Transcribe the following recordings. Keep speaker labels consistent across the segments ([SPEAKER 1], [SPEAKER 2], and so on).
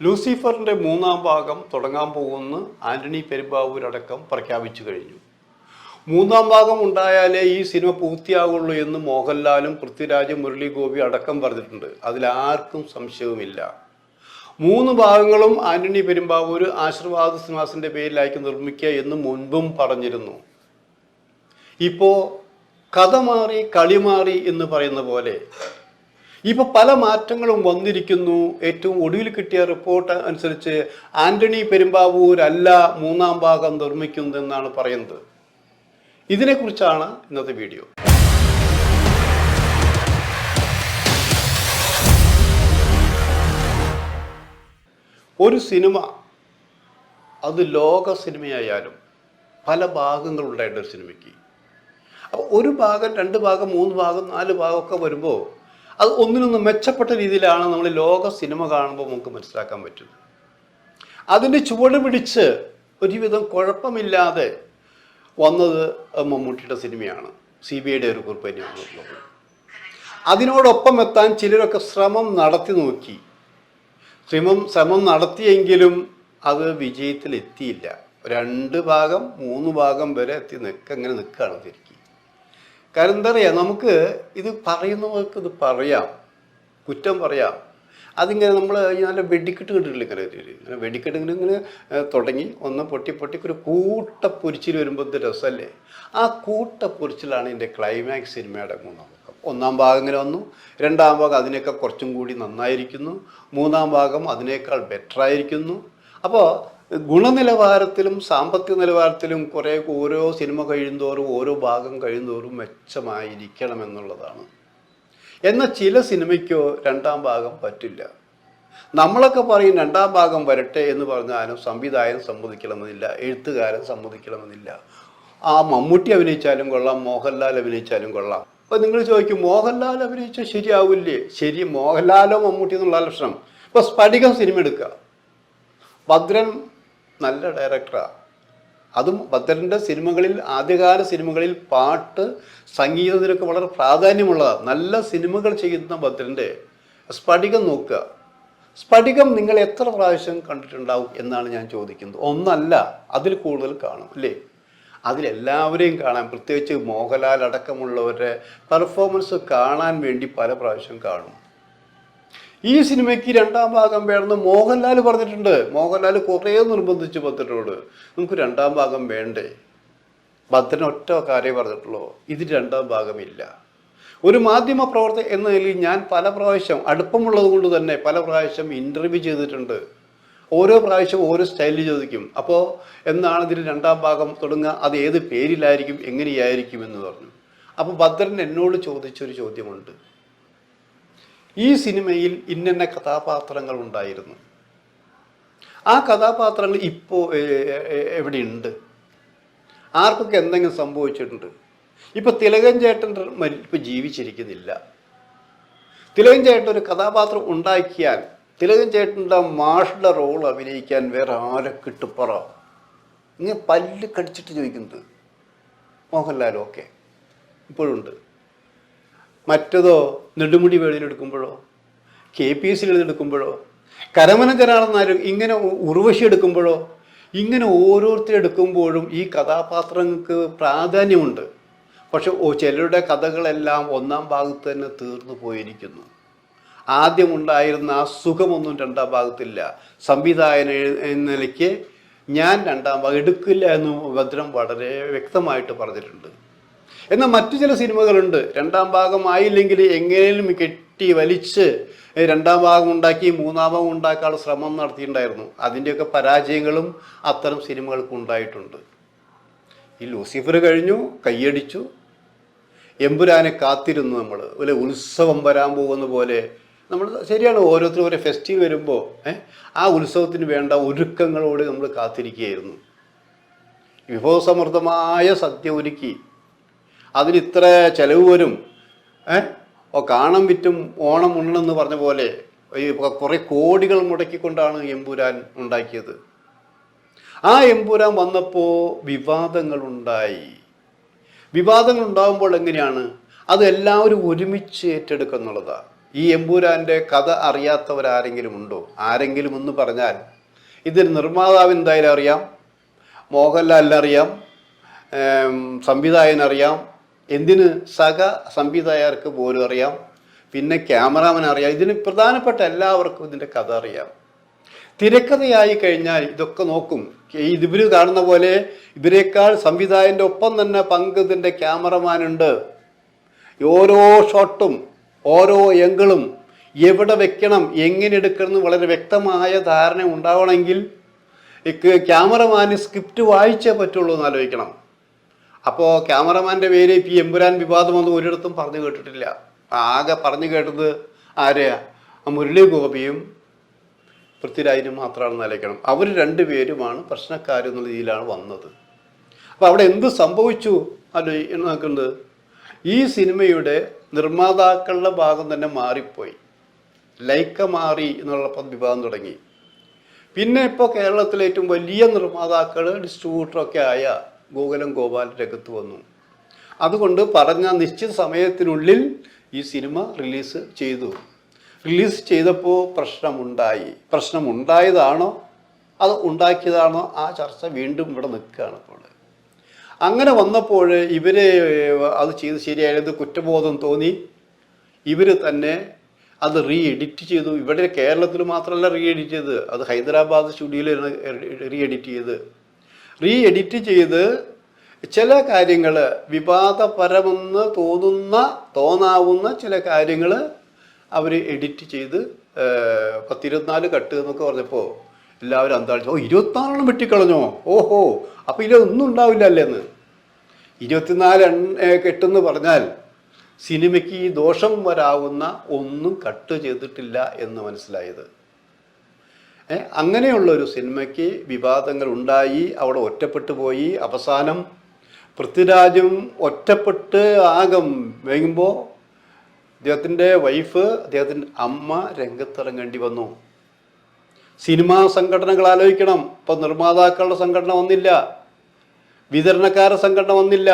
[SPEAKER 1] ലൂസിഫറിന്റെ മൂന്നാം ഭാഗം തുടങ്ങാൻ പോകുന്ന ആന്റണി പെരുമ്പാവൂരടക്കം പ്രഖ്യാപിച്ചു കഴിഞ്ഞു. മൂന്നാം ഭാഗം ഉണ്ടായാലേ ഈ സിനിമ പൂർത്തിയാകുള്ളൂ എന്ന് മോഹൻലാലും പൃഥ്വിരാജും മുരളി ഗോപി അടക്കം പറഞ്ഞിട്ടുണ്ട്. അതിലാർക്കും സംശയവുമില്ല. 3 ഭാഗങ്ങളും ആന്റണി പെരുമ്പാവൂർ ആശീർവാദ് സിനിമാസിന്റെ പേരിലായിരിക്കും നിർമ്മിക്കുക എന്ന് മുൻപും പറഞ്ഞിരുന്നു. ഇപ്പോൾ കഥ മാറി കളി മാറി എന്ന് പറയുന്ന പോലെ ഇപ്പോൾ പല മാറ്റങ്ങളും വന്നിരിക്കുന്നു. ഏറ്റവും ഒടുവിൽ കിട്ടിയ റിപ്പോർട്ട് അനുസരിച്ച് ആന്റണി പെരുമ്പാവൂരല്ല മൂന്നാം ഭാഗം നിർമ്മിക്കുന്നതെന്നാണ് പറയുന്നത്. ഇതിനെക്കുറിച്ചാണ് ഇന്നത്തെ വീഡിയോ. ഒരു സിനിമ അത് ലോക സിനിമയായാലും പല ഭാഗങ്ങളുണ്ടായിട്ട് ഒരു സിനിമയ്ക്ക് അപ്പോൾ ഒരു ഭാഗം 2 ഭാഗം 3 ഭാഗം 4 ഭാഗമൊക്കെ വരുമ്പോൾ അത് ഒന്നിനൊന്ന് മെച്ചപ്പെട്ട രീതിയിലാണ് നമ്മൾ ലോക സിനിമ കാണുമ്പോൾ നമുക്ക് മനസ്സിലാക്കാൻ പറ്റുന്നത്. അതിൻ്റെ ചുവട് പിടിച്ച് ഒരുവിധം കുഴപ്പമില്ലാതെ വന്നത് മമ്മൂട്ടിയുടെ സിനിമയാണ്. CBIയുടെ ഒരു കുറിപ്പ് തന്നെയാണ്. അതിനോടൊപ്പം എത്താൻ ചിലരൊക്കെ ശ്രമം നടത്തി നോക്കി. ശ്രമം നടത്തിയെങ്കിലും അത് വിജയത്തിലെത്തിയില്ല. 2 ഭാഗം 3 ഭാഗം വരെ എത്തി അങ്ങനെ നിൽക്കുകയാണ് തിരിക്കി. കാരണം എന്താ പറയുക, നമുക്ക് ഇത് പറയുന്നവർക്ക് ഇത് പറയാം, കുറ്റം പറയാം. അതിങ്ങനെ നമ്മൾ നല്ല വെടിക്കെട്ട് കണ്ടിട്ടില്ല. ഇങ്ങനെ വെടിക്കെട്ട് ഇങ്ങനെ തുടങ്ങി ഒന്ന് പൊട്ടി ഒരു കൂട്ടപ്പൊരിച്ചിൽ വരുമ്പോൾ ഇത് രസമല്ലേ. ആ കൂട്ടപ്പൊരിച്ചിലാണ് എൻ്റെ ക്ലൈമാക്സ് സിനിമയുടെ 3-ാം ഭാഗം. 1-ാം ഭാഗം ഇങ്ങനെ വന്നു, 2-ാം ഭാഗം അതിനേക്കാൾ കുറച്ചും കൂടി നന്നായിരിക്കുന്നു, 3-ാം ഭാഗം അതിനേക്കാൾ ബെറ്ററായിരിക്കുന്നു. അപ്പോൾ ഗുണനിലവാരത്തിലും സാമ്പത്തിക നിലവാരത്തിലും കുറേ ഓരോ സിനിമ കഴിയുന്തോറും ഓരോ ഭാഗം കഴിയുന്തോറും മെച്ചമായിരിക്കണം എന്നുള്ളതാണ്. എന്നാൽ ചില സിനിമയ്ക്കോ 2-ാം ഭാഗം പറ്റില്ല. നമ്മളൊക്കെ പറയും 2-ാം ഭാഗം വരട്ടെ എന്ന് പറഞ്ഞാലും സംവിധായകൻ സമ്മതിക്കണമെന്നില്ല, എഴുത്തുകാരൻ സമ്മതിക്കണമെന്നില്ല. ആ മമ്മൂട്ടി അഭിനയിച്ചാലും കൊള്ളാം, മോഹൻലാൽ അഭിനയിച്ചാലും കൊള്ളാം. അപ്പോൾ നിങ്ങൾ ചോദിക്കും, മോഹൻലാൽ അഭിനയിച്ചാൽ ശരിയാവില്ലേ? ശരി, മോഹൻലാലോ മമ്മൂട്ടി എന്നുള്ള ലക്ഷണം. ഇപ്പോൾ സ്ഫടികം സിനിമ എടുക്കുക, ഭദ്രൻ നല്ല ഡയറക്ടറാണ്. അതും ഭദ്രൻ്റെ സിനിമകളിൽ ആദ്യകാല സിനിമകളിൽ പാട്ട് സംഗീതത്തിനൊക്കെ വളരെ പ്രാധാന്യമുള്ളതാണ്. നല്ല സിനിമകൾ ചെയ്യുന്ന ഭദ്രൻ്റെ സ്ഫടികം നോക്കുക. സ്ഫടികം നിങ്ങൾ എത്ര പ്രാവശ്യം കണ്ടിട്ടുണ്ടാവും എന്നാണ് ഞാൻ ചോദിക്കുന്നത്. ഒന്നല്ല, അതിൽ കൂടുതൽ കാണും അല്ലേ? അതിലെല്ലാവരെയും കാണാൻ, പ്രത്യേകിച്ച് മോഹൻലാൽ അടക്കമുള്ളവരുടെ പെർഫോമൻസ് കാണാൻ വേണ്ടി പല പ്രാവശ്യം കാണും. ഈ സിനിമയ്ക്ക് 2-ാം ഭാഗം വേണമെന്ന് മോഹൻലാൽ പറഞ്ഞിട്ടുണ്ട്. മോഹൻലാൽ കുറേ നിർബന്ധിച്ചു ഭദ്രനോട്, നമുക്ക് 2-ാം ഭാഗം വേണ്ടേ. ഭദ്രൻ ഒറ്റ കാര്യം പറഞ്ഞിട്ടുള്ളൂ, ഇതിന് 2-ാം ഭാഗമില്ല. ഒരു മാധ്യമ പ്രവർത്തകൻ എന്ന നിലയിൽ ഞാൻ പല പ്രാവശ്യം അടുപ്പമുള്ളത് കൊണ്ട് തന്നെ പല പ്രാവശ്യം ഇൻ്റർവ്യൂ ചെയ്തിട്ടുണ്ട്. ഓരോ പ്രാവശ്യം ഓരോ സ്റ്റൈലിൽ ചോദിക്കും, അപ്പോൾ എന്നാണ് ഇതിന് 2-ാം ഭാഗം തുടങ്ങുക, അത് ഏത് പേരിലായിരിക്കും, എങ്ങനെയായിരിക്കും എന്ന് പറഞ്ഞു. അപ്പോൾ ഭദ്രൻ എന്നോട് ചോദിച്ചൊരു ചോദ്യമുണ്ട്, ഈ സിനിമയിൽ ഇന്ന കഥാപാത്രങ്ങൾ ഉണ്ടായിരുന്നു, ആ കഥാപാത്രങ്ങൾ ഇപ്പോൾ എവിടെയുണ്ട്, ആർക്കൊക്കെ എന്തെങ്കിലും സംഭവിച്ചിട്ടുണ്ട്? ഇപ്പോൾ തിലകൻ ചേട്ടൻ ഇപ്പോൾ ജീവിച്ചിരിക്കുന്നില്ല. തിലകൻ ചേട്ടൻ ഒരു കഥാപാത്രം ഉണ്ടാക്കിയാൽ തിലകൻ ചേട്ടൻ്റെ മാഷുടെ റോൾ അഭിനയിക്കാൻ വേറെ ആരെ കിട്ടുപ്പറ? ഇങ്ങനെ പല്ല് കടിച്ചിട്ട് ചോദിക്കുന്നത്. മോഹൻലാലും ഒക്കെ ഇപ്പോഴുണ്ട്. മറ്റേതോ നെടുമുടി വേളിയിലെടുക്കുമ്പോഴോ KPSC എടുക്കുമ്പോഴോ കരമനകരാണെന്നാലും ഇങ്ങനെ ഉർവശി എടുക്കുമ്പോഴോ ഇങ്ങനെ ഓരോരുത്തരെടുക്കുമ്പോഴും ഈ കഥാപാത്രങ്ങൾക്ക് പ്രാധാന്യമുണ്ട്. പക്ഷെ ചിലരുടെ കഥകളെല്ലാം 1-ാം ഭാഗത്ത് തന്നെ തീർന്നു പോയിരിക്കുന്നു. ആദ്യമുണ്ടായിരുന്ന ആ സുഖമൊന്നും 2-ാം ഭാഗത്തില്ല. സംവിധായകൻ എന്ന നിലയ്ക്ക് ഞാൻ 2-ാം ഭാഗം എടുക്കില്ല എന്ന് ഭദ്രൻ വളരെ വ്യക്തമായിട്ട് പറഞ്ഞിട്ടുണ്ട്. എന്നാൽ മറ്റു ചില സിനിമകളുണ്ട്, 2-ാം ഭാഗം ആയില്ലെങ്കിൽ എങ്ങനെയും കെട്ടി വലിച്ച് 2-ാം ഭാഗം ഉണ്ടാക്കി 3-ാം ഭാഗം ഉണ്ടാക്കാനുള്ള ശ്രമം നടത്തിയിട്ടുണ്ടായിരുന്നു. അതിൻ്റെയൊക്കെ പരാജയങ്ങളും അത്തരം സിനിമകൾക്ക് ഉണ്ടായിട്ടുണ്ട്. ഈ ലൂസിഫർ കഴിഞ്ഞു, കയ്യടിച്ചു. എമ്പുരാനെ കാത്തിരുന്നു നമ്മൾ, ഒരു ഉത്സവം വരാൻ പോകുന്ന പോലെ. നമ്മൾ ശരിയാണ്, ഓരോരുത്തരും ഓരോ ഫെസ്റ്റിവൽ വരുമ്പോൾ ആ ഉത്സവത്തിന് വേണ്ട ഒരുക്കങ്ങളോട് നമ്മൾ കാത്തിരിക്കുകയായിരുന്നു. വിഭവസമൃദ്ധമായ സദ്യ ഒരുക്കി, അതിനിത്ര ചെലവ് വരും, കാണാൻ വിറ്റും ഓണം ഉണ്ണെന്ന് പറഞ്ഞ പോലെ കുറേ കോടികൾ മുടക്കിക്കൊണ്ടാണ് എമ്പുരാൻ ഉണ്ടാക്കിയത്. ആ എമ്പുരാൻ വന്നപ്പോൾ വിവാദങ്ങളുണ്ടായി. വിവാദങ്ങൾ ഉണ്ടാകുമ്പോൾ എങ്ങനെയാണ് അത് എല്ലാവരും ഒരുമിച്ച് ഏറ്റെടുക്കുക എന്നുള്ളതാണ്. ഈ എമ്പുരാൻ്റെ കഥ അറിയാത്തവരാരെങ്കിലും ഉണ്ടോ? ആരെങ്കിലും ഒന്ന് പറഞ്ഞാൽ. ഇതിന് നിർമ്മാതാവ് എന്തായാലും അറിയാം, മോഹൻലാലിനറിയാം, സംവിധായകനറിയാം, എന്തിന് സഹ സംവിധായകർക്ക് പോലും അറിയാം, പിന്നെ ക്യാമറാമാൻ അറിയാം. ഇതിന് പ്രധാനപ്പെട്ട എല്ലാവർക്കും ഇതിൻ്റെ കഥ അറിയാം. തിരക്കഥയായി കഴിഞ്ഞാൽ ഇതൊക്കെ നോക്കും. ഇവർ കാണുന്ന പോലെ ഇവരെക്കാൾ സംവിധായകൻ്റെ ഒപ്പം തന്നെ പങ്ക് ഇതിൻ്റെ ക്യാമറമാനുണ്ട്. ഓരോ ഷോട്ടും ഓരോ എങ്കിളും എവിടെ വെക്കണം, എങ്ങനെ എടുക്കണം എന്ന് വളരെ വ്യക്തമായ ധാരണ ഉണ്ടാവണമെങ്കിൽ ക്യാമറമാന് സ്ക്രിപ്റ്റ് വായിച്ചേ പറ്റുള്ളൂ എന്ന് ആലോചിക്കണം. അപ്പോൾ ക്യാമറമാൻ്റെ പേര് ഇപ്പം ഈ എമ്പുരാൻ വിവാദമൊന്നും ഒരിടത്തും പറഞ്ഞു കേട്ടിട്ടില്ല. ആകെ പറഞ്ഞു കേട്ടത് ആരെയാ? മുരളി ഗോപിയും പൃഥ്വിരാജിനും മാത്രമാണെന്ന് ആലോചിക്കണം. അവർ രണ്ടുപേരുമാണ് പ്രശ്നക്കാരെന്നുള്ള രീതിയിലാണ് വന്നത്. അപ്പോൾ അവിടെ എന്ത് സംഭവിച്ചു നോക്കുന്നത്? ഈ സിനിമയുടെ നിർമ്മാതാക്കളുടെ ഭാഗം തന്നെ മാറിപ്പോയി. ലൈക്ക മാറി എന്നുള്ള വിഭാഗം തുടങ്ങി. പിന്നെ ഇപ്പോൾ കേരളത്തിലെ ഏറ്റവും വലിയ നിർമ്മാതാക്കൾ ഡിസ്ട്രിബ്യൂട്ടറൊക്കെ ആയ ഗോകുലം ഗോപാൽ രംഗത്ത് വന്നു. അതുകൊണ്ട് പറഞ്ഞ നിശ്ചിത സമയത്തിനുള്ളിൽ ഈ സിനിമ റിലീസ് ചെയ്തു. റിലീസ് ചെയ്തപ്പോൾ പ്രശ്നമുണ്ടായതാണോ അത് ഉണ്ടാക്കിയതാണോ ആ ചർച്ച വീണ്ടും ഇവിടെ നിൽക്കുകയാണ്. ഇപ്പോൾ അങ്ങനെ വന്നപ്പോൾ ഇവർ അത് ചെയ്ത് ശരിയായത് കുറ്റബോധം തോന്നി. ഇവർ തന്നെ അത് എഡിറ്റ് ചെയ്തു. ഇവിടെ കേരളത്തിൽ മാത്രമല്ല എഡിറ്റ് ചെയ്ത്, അത് ഹൈദരാബാദ് സ്റ്റുഡിയോയിലാണ് എഡിറ്റ് ചെയ്ത് ചില കാര്യങ്ങൾ വിവാദപരമെന്ന് തോന്നാവുന്ന ചില കാര്യങ്ങൾ അവർ എഡിറ്റ് ചെയ്ത് 24 കട്ട് എന്നൊക്കെ പറഞ്ഞപ്പോൾ എല്ലാവരും അന്താളിച്ചു. 24 വെട്ടിക്കളഞ്ഞോ? ഓഹോ, അപ്പോൾ ഇതിലൊന്നും ഉണ്ടാവില്ല അല്ലേന്ന്. 24 കെട്ടെന്ന് പറഞ്ഞാൽ സിനിമയ്ക്ക് ദോഷം വരാവുന്ന ഒന്നും കട്ട് ചെയ്തിട്ടില്ല എന്ന് മനസ്സിലായത്. അങ്ങനെയുള്ളൊരു സിനിമയ്ക്ക് വിവാദങ്ങൾ ഉണ്ടായി, അവിടെ ഒറ്റപ്പെട്ടു പോയി. അവസാനം പൃഥ്വിരാജും ഒറ്റപ്പെട്ട് ആകം വയ്യുമ്പോൾ അദ്ദേഹത്തിൻ്റെ വൈഫ്, അദ്ദേഹത്തിൻ്റെ അമ്മ രംഗത്തിറങ്ങേണ്ടി വന്നു. സിനിമാ സംഘടനകൾ ആലോചിക്കണം. ഇപ്പം നിർമ്മാതാക്കളുടെ സംഘടന വന്നില്ല, വിതരണക്കാരുടെ സംഘടന വന്നില്ല,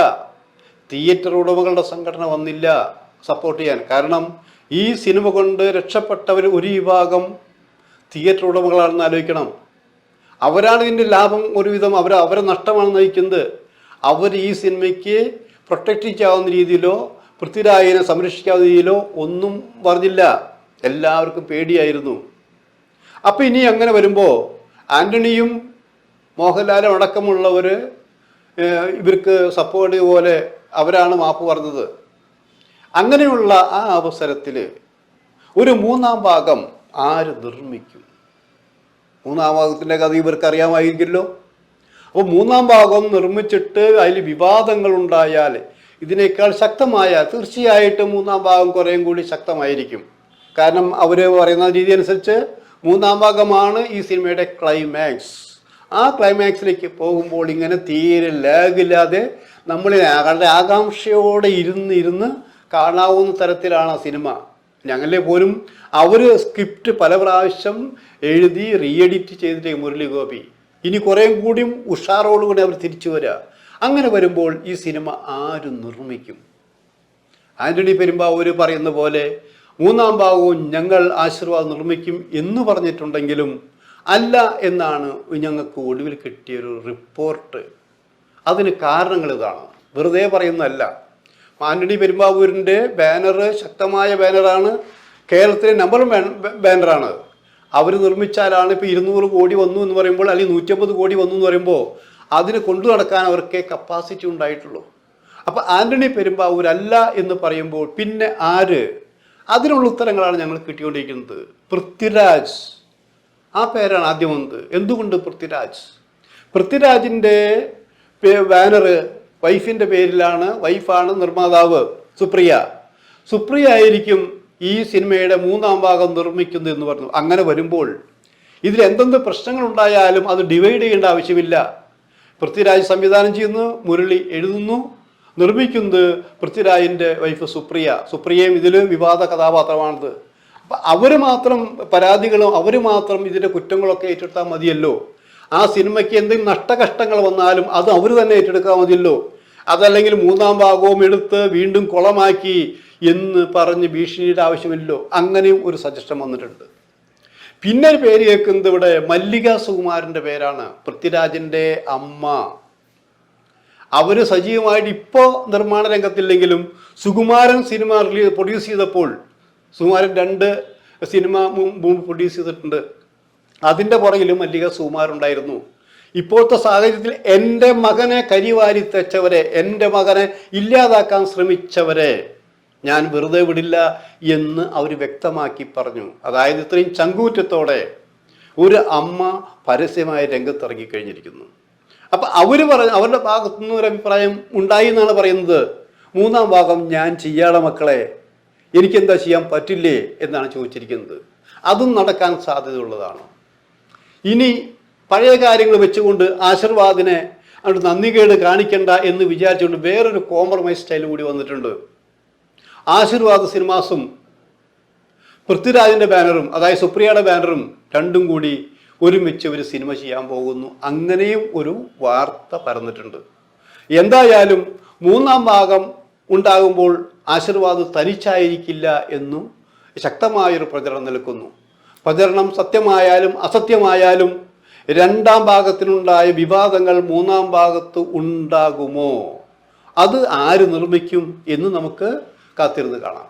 [SPEAKER 1] തിയേറ്റർ ഉടമകളുടെ സംഘടന വന്നില്ല സപ്പോർട്ട് ചെയ്യാൻ. കാരണം ഈ സിനിമ കൊണ്ട് രക്ഷപ്പെട്ടവർ ഒരു വിഭാഗം തിയേറ്റർ ഉടമകളാണെന്ന് ആലോചിക്കണം. അവരാണ് ഇതിൻ്റെ ലാഭം ഒരുവിധം അവരെ നഷ്ടമാണ് നയിക്കുന്നത്. അവർ ഈ സിനിമയ്ക്ക് പ്രൊട്ടക്റ്റ് ചെയ്യാവുന്ന രീതിയിലോ പൃഥ്വിരാജിനെ സംരക്ഷിക്കാവുന്ന രീതിയിലോ ഒന്നും പറഞ്ഞില്ല. എല്ലാവർക്കും പേടിയായിരുന്നു. അപ്പം ഇനി അങ്ങനെ വരുമ്പോൾ ആൻ്റണിയും മോഹൻലാലും അടക്കമുള്ളവർ ഇവർക്ക് സപ്പോർട്ട് പോലെ അവരാണ് മാപ്പ് പറഞ്ഞത്. അങ്ങനെയുള്ള ആ അവസരത്തിൽ ഒരു മൂന്നാം ഭാഗം ആര് നിർമ്മിക്കും? മൂന്നാം ഭാഗത്തിൻ്റെ കഥ ഇവർക്ക് അറിയാമായിരിക്കുമല്ലോ. അപ്പോൾ മൂന്നാം ഭാഗം നിർമ്മിച്ചിട്ട് അതിൽ വിവാദങ്ങൾ ഉണ്ടായാൽ ഇതിനേക്കാൾ ശക്തമായ തീർച്ചയായിട്ടും മൂന്നാം ഭാഗം കുറേയും കൂടി ശക്തമായിരിക്കും. കാരണം അവർ പറയുന്ന രീതി അനുസരിച്ച് മൂന്നാം ഭാഗമാണ് ഈ സിനിമയുടെ ക്ലൈമാക്സ്. ആ ക്ലൈമാക്സിലേക്ക് പോകുമ്പോൾ ഇങ്ങനെ തീരെ ലാഗില്ലാതെ നമ്മൾ വളരെ ആകാംക്ഷയോടെ ഇരുന്ന് കാണാവുന്ന തരത്തിലാണ് ആ സിനിമ. ഞങ്ങളെ പോലും അവർ സ്ക്രിപ്റ്റ് പല പ്രാവശ്യം എഴുതി എഡിറ്റ് ചെയ്തിട്ട് മുരളി ഗോപി ഇനി കുറേയും കൂടിയും ഉഷാറോടുകൂടി അവർ തിരിച്ചു വരിക. അങ്ങനെ വരുമ്പോൾ ഈ സിനിമ ആര് നിർമ്മിക്കും? ആൻ്റണി പെരുമ്പാവൂർ പറയുന്ന പോലെ മൂന്നാം ഭാഗവും ഞങ്ങൾ ആശീർവാദ് നിർമ്മിക്കും എന്ന് പറഞ്ഞിട്ടുണ്ടെങ്കിലും അല്ല എന്നാണ് ഞങ്ങൾക്ക് ഒടുവിൽ കിട്ടിയൊരു റിപ്പോർട്ട്. അതിന് കാരണങ്ങൾ ഇതാണ്, വെറുതെ പറയുന്നതല്ല. ആൻ്റണി പെരുമ്പാവൂരിൻ്റെ ബാനർ ശക്തമായ ബാനറാണ്, കേരളത്തിലെ നമ്പർ ബാനറാണ്. അവർ നിർമ്മിച്ചാലാണ് ഇപ്പോൾ 200 കോടി വന്നു എന്ന് പറയുമ്പോൾ, അല്ലെങ്കിൽ 150 കോടി വന്നു എന്ന് പറയുമ്പോൾ അതിന് കൊണ്ടു നടക്കാൻ അവർക്ക് കപ്പാസിറ്റി ഉണ്ടായിട്ടുള്ളൂ. അപ്പോൾ ആൻ്റണി പെരുമ്പാവൂരല്ല എന്ന് പറയുമ്പോൾ പിന്നെ ആര്? അതിനുള്ള ഉത്തരങ്ങളാണ് ഞങ്ങൾ കിട്ടിക്കൊണ്ടിരിക്കുന്നത്. പൃഥ്വിരാജ്, ആ പേരാണ് ആദ്യം വന്നത്. എന്തുകൊണ്ട് പൃഥ്വിരാജ്? പൃഥ്വിരാജിൻ്റെ ബാനർ വൈഫിൻ്റെ പേരിലാണ്. വൈഫാണ് നിർമ്മാതാവ് സുപ്രിയ ആയിരിക്കും ഈ സിനിമയുടെ മൂന്നാം ഭാഗം നിർമ്മിക്കുന്നത് എന്ന് പറഞ്ഞു. അങ്ങനെ വരുമ്പോൾ ഇതിൽ എന്തെന്ത് പ്രശ്നങ്ങളുണ്ടായാലും അത് ഡിവൈഡ് ചെയ്യേണ്ട ആവശ്യമില്ല. പൃഥ്വിരാജ് സംവിധാനം ചെയ്യുന്നു, മുരളി എഴുതുന്നു, നിർമ്മിക്കുന്നത് പൃഥ്വിരാജിൻ്റെ വൈഫ് സുപ്രിയയും ഇതിൽ വിവാദ കഥാപാത്രമാണത്. അപ്പം അവർ മാത്രം പരാതികളും അവർ മാത്രം ഇതിൻ്റെ കുറ്റങ്ങളൊക്കെ ഏറ്റെടുത്താൽ മതിയല്ലോ. ആ സിനിമയ്ക്ക് എന്തെങ്കിലും നഷ്ടകഷ്ടങ്ങൾ വന്നാലും അത് അവർ തന്നെ ഏറ്റെടുക്കാൻ മതിയല്ലോ. അതല്ലെങ്കിൽ മൂന്നാം ഭാഗവും എടുത്ത് വീണ്ടും കുളമാക്കി എന്ന് പറഞ്ഞ് ഭീഷണിയുടെ ആവശ്യമില്ലല്ലോ. അങ്ങനെയും ഒരു സജഷൻ വന്നിട്ടുണ്ട്. പിന്നെ ഒരു പേര് കേൾക്കുന്നത് ഇവിടെ മല്ലിക സുകുമാരൻ്റെ പേരാണ്, പൃഥ്വിരാജിൻ്റെ അമ്മ. അവര് സജീവമായിട്ട് ഇപ്പോൾ നിർമ്മാണ രംഗത്തില്ലെങ്കിലും സുകുമാരൻ സിനിമ പ്രൊഡ്യൂസ് ചെയ്തപ്പോൾ, സുകുമാരൻ 2 സിനിമ പ്രൊഡ്യൂസ് ചെയ്തിട്ടുണ്ട്, അതിൻ്റെ പുറകിലും മല്ലിക സുകുമാരുണ്ടായിരുന്നു. ഇപ്പോഴത്തെ സാഹചര്യത്തിൽ എൻ്റെ മകനെ കരിവാരി തെച്ചവരെ, എൻ്റെ മകനെ ഇല്ലാതാക്കാൻ ശ്രമിച്ചവരെ ഞാൻ വെറുതെ വിടില്ല എന്ന് അവർ വ്യക്തമാക്കി പറഞ്ഞു. അതായത് ഇത്രയും ചങ്കൂറ്റത്തോടെ ഒരു അമ്മ പരസ്യമായ രംഗത്തിറങ്ങിക്കഴിഞ്ഞിരിക്കുന്നു. അപ്പം അവരുടെ ഭാഗത്തുനിന്ന് ഒരു അഭിപ്രായം ഉണ്ടായി എന്നാണ് പറയുന്നത്. മൂന്നാം ഭാഗം ഞാൻ ചെയ്യാതെ മക്കളെ, എനിക്കെന്താ ചെയ്യാൻ പറ്റില്ലേ എന്നാണ് ചോദിച്ചിരിക്കുന്നത്. അതും നടക്കാൻ സാധ്യതയുള്ളതാണ്. ഇനി പഴയ കാര്യങ്ങൾ വെച്ചുകൊണ്ട് ആശീർവാദിനെ അവിടെ നന്ദികേട് കാണിക്കണ്ട എന്ന് വിചാരിച്ചുകൊണ്ട് വേറൊരു കോംപ്രമൈസ് സ്റ്റൈൽ കൂടി വന്നിട്ടുണ്ട്. ആശീർവാദ് സിനിമാസും പൃഥ്വിരാജിൻ്റെ ബാനറും, അതായത് സുപ്രിയയുടെ ബാനറും രണ്ടും കൂടി ഒരുമിച്ച് ഒരു സിനിമ ചെയ്യാൻ പോകുന്നു. അങ്ങനെയും ഒരു വാർത്ത പരന്നിട്ടുണ്ട്. എന്തായാലും മൂന്നാം ഭാഗം ഉണ്ടാകുമ്പോൾ ആശീർവാദ് തനിച്ചായിരിക്കില്ല എന്നും ശക്തമായൊരു പ്രചരണം നിൽക്കുന്നു. പ്രചരണം സത്യമായാലും അസത്യമായാലും രണ്ടാം ഭാഗത്തിനുണ്ടായ വിവാദങ്ങൾ മൂന്നാം ഭാഗത്ത് ഉണ്ടാകുമോ, അത് ആര് നിർമ്മിക്കും എന്ന് നമുക്ക് കാത്തിരുന്ന് കാണാം.